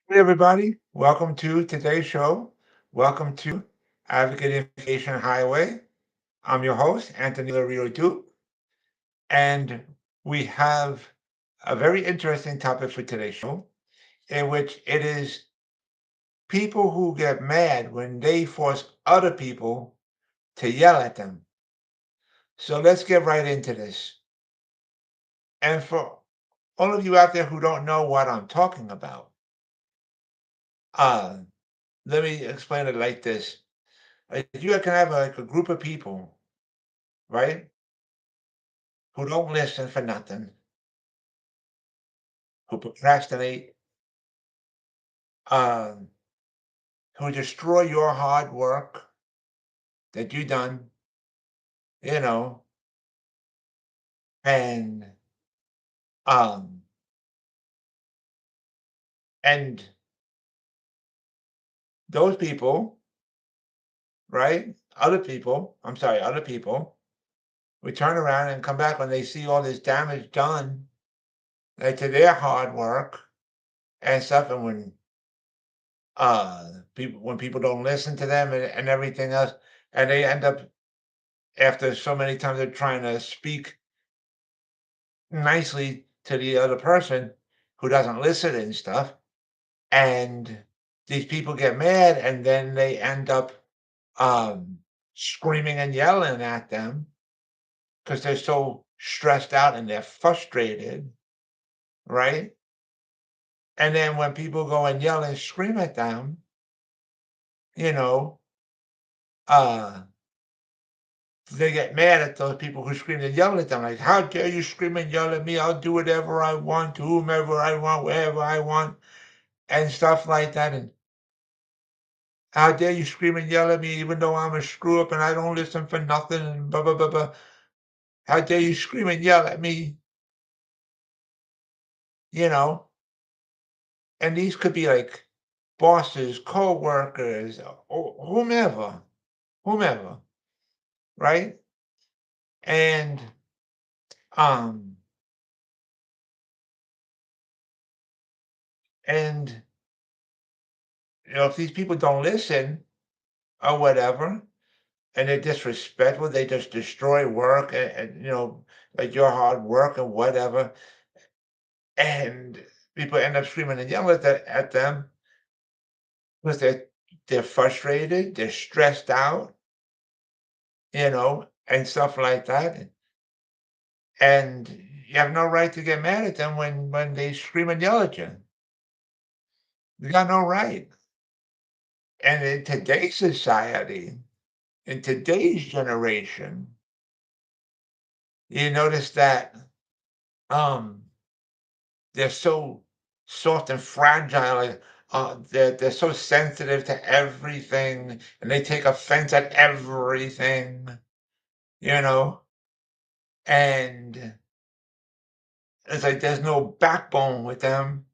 Hey, everybody. Welcome to today's show. Welcome to Advocate Information Highway. I'm your host, Anthony Lorito-Duke, and we have a very interesting topic for today's show, in which it is people who get mad when they force other people to yell at them. So let's get right into this. And for all of you out there who don't know what I'm talking about, uh, let me explain it like this. Like you can have like a group of people, right? Who don't listen for nothing, who procrastinate, um, who destroy your hard work that you done, you know, and um and those people, right? Other people, we turn around and come back when they see all this damage done like, to their hard work and stuff, and when people don't listen to them and everything else, and they end up after so many times they're trying to speak nicely to the other person who doesn't listen and stuff. And these people get mad and then they end up um, screaming and yelling at them because they're so stressed out and they're frustrated, right? And then when people go and yell and scream at them, you know, uh, they get mad at those people who scream and yell at them, like, how dare you scream and yell at me? I'll do whatever I want to whomever I want, wherever I want, and stuff like that. And how dare you scream and yell at me even though I'm a screw up and I don't listen for nothing and blah, blah, blah, blah. How dare you scream and yell at me, you know? And these could be like bosses, co-workers, whomever, right? And um and if these people don't listen or whatever, and they're disrespectful, they just destroy work and like your hard work and whatever, and people end up screaming and yelling at them because they're frustrated, they're stressed out, and stuff like that. And you have no right to get mad at them when they scream and yell at you. You got no right. And in today's society, in today's generation, you notice that um they're so soft and fragile. Like, they're so sensitive to everything, and they take offense at everything, you know. And it's like there's no backbone with them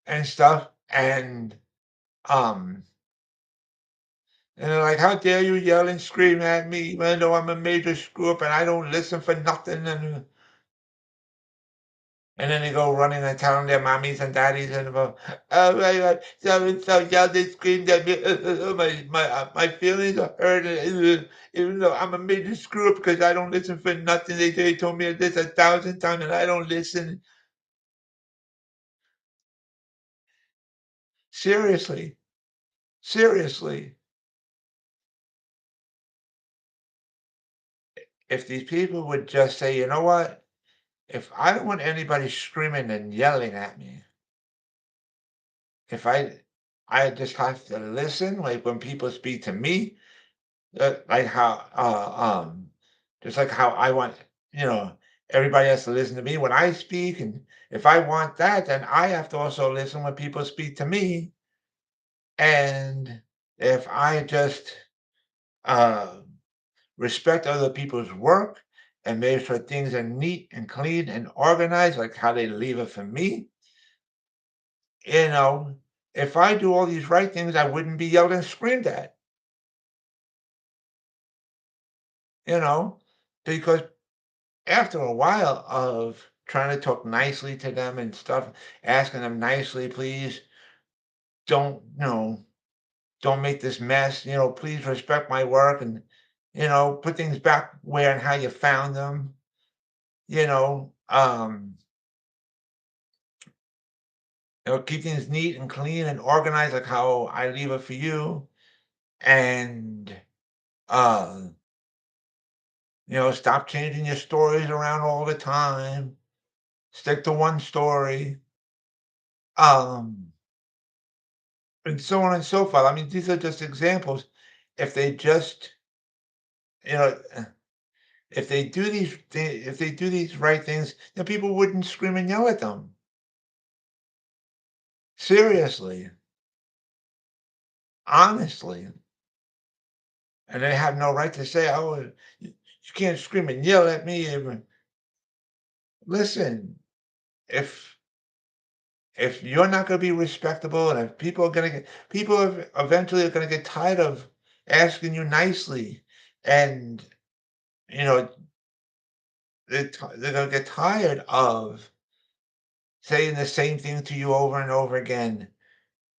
and stuff. Um, and they're like, "How dare you yell and scream at me, even though I'm a major screw up and I don't listen for nothing?" And then they go running and telling their mommies and daddies and about, "Oh my God, so and so yelled and screamed at me. My feelings are hurt, even though I'm a major screw up because I don't listen for nothing. They told me this 1,000 times and I don't listen." Seriously, seriously, if these people would just say, "You know what? If I don't want anybody screaming and yelling at me, if I just have to listen, like when people speak to me, like how just like how I want, you know, everybody has to listen to me when I speak, and if I want that, then I have to also listen when people speak to me. And if I just uh, respect other people's work and make sure things are neat and clean and organized, like how they leave it for me, you know, if I do all these right things, I wouldn't be yelled and screamed at, you know, because after a while of trying to talk nicely to them and stuff, asking them nicely, please. don't, don't make this mess, please respect my work and, put things back where and how you found them, you know, um, keep things neat and clean and organized like how I leave it for you. And, uh, stop changing your stories around all the time. Stick to one story. Um, and so on and so forth. I mean, these are just examples. If they just, you know, if they do these right things, then people wouldn't scream and yell at them. Seriously, honestly, and they have no right to say, "Oh, you can't scream and yell at me." Listen, if you're not going to be respectable, and if eventually are going to get tired of asking you nicely, and you know they're going to get tired of saying the same thing to you over and over again.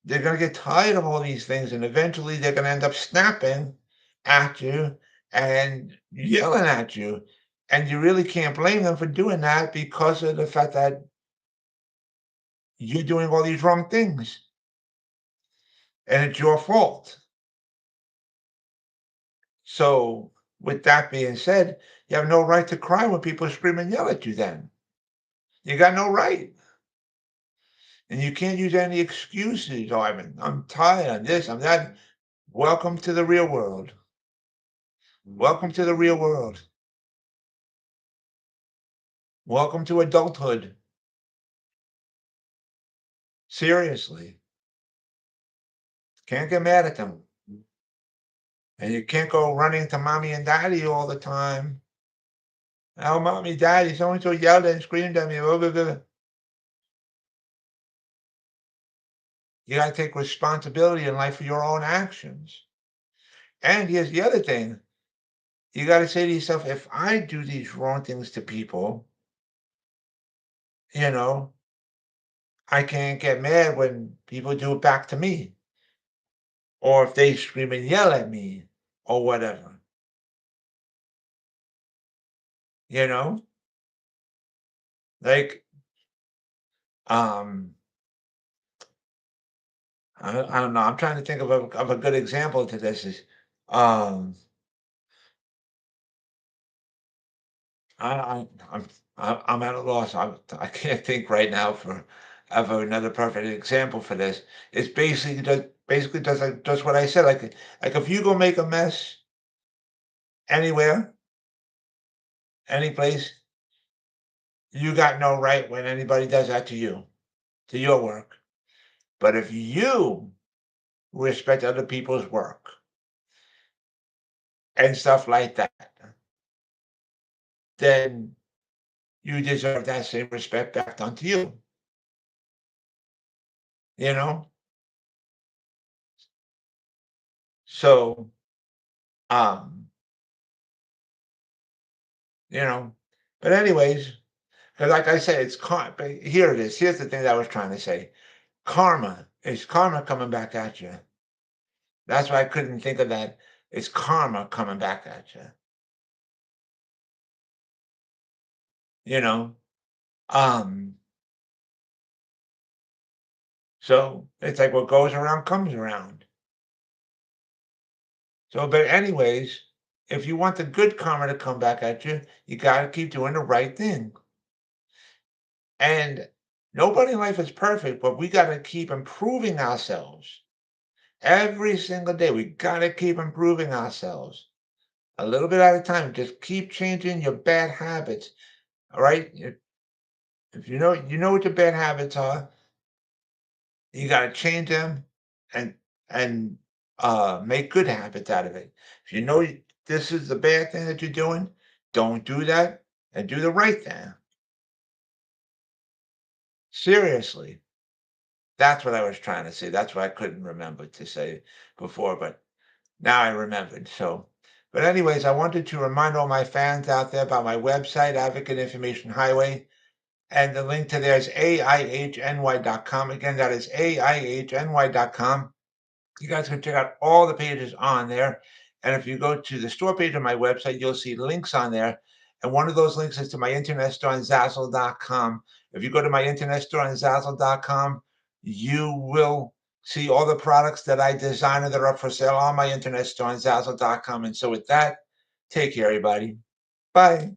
They're gonna get tired of all these things, and eventually they're gonna end up snapping at you and yelling at you, and you really can't blame them for doing that because of the fact that you're doing all these wrong things, and it's your fault. So, with that being said, you have no right to cry when people scream and yell at you then. You got no right, and you can't use any excuses, "Oh, I'm tired, I'm this, I'm that." Welcome to the real world. Welcome to the real world. Welcome to adulthood. Seriously. Can't get mad at them. And you can't go running to mommy and daddy all the time. "Oh, mommy, daddy, so and so yelled and screamed at me." Blah, blah, blah." You gotta take responsibility in life for your own actions. And here's the other thing. You gotta say to yourself, if I do these wrong things to people, you know, I can't get mad when people do it back to me, or if they scream and yell at me, or whatever, you know? Like, um, I don't know. I'm trying to think of a good example to this. Is um, I'm I'm at a loss. I can't think right now for of another perfect example for this. It's basically just what I said. Like if you go make a mess anywhere, any place, you got no right when anybody does that to you, to your work. But if you respect other people's work and stuff like that, then you deserve that same respect back done to you. You know? So, um, you know, but anyways, 'cause like I said, but here it is. Here's the thing that I was trying to say. Karma. Is karma coming back at you. That's why I couldn't think of that. It's karma coming back at you. You know? Um, so it's like what goes around comes around. So, but anyways, if you want the good karma to come back at you, you gotta keep doing the right thing. And nobody in life is perfect, but we gotta keep improving ourselves. Every single day, we gotta keep improving ourselves. A little bit at a time. Just keep changing your bad habits. All right. If you know what your bad habits are, you gotta change them and and make good habits out of it. If you know this is the bad thing that you're doing, don't do that and do the right thing. Seriously. That's what I was trying to say. That's what I couldn't remember to say before, but now I remembered. So, but anyways, I wanted to remind all my fans out there about my website, Advocate Information Highway, And the link to there is AIHNY.com. Again, that is AIHNY.com. You guys can check out all the pages on there. And if you go to the store page on my website, you'll see links on there. And one of those links is to my internet store on Zazzle.com. If you go to my internet store on Zazzle.com, you will see all the products that I design that are up for sale on my internet store on Zazzle.com. And so with that, take care, everybody. Bye.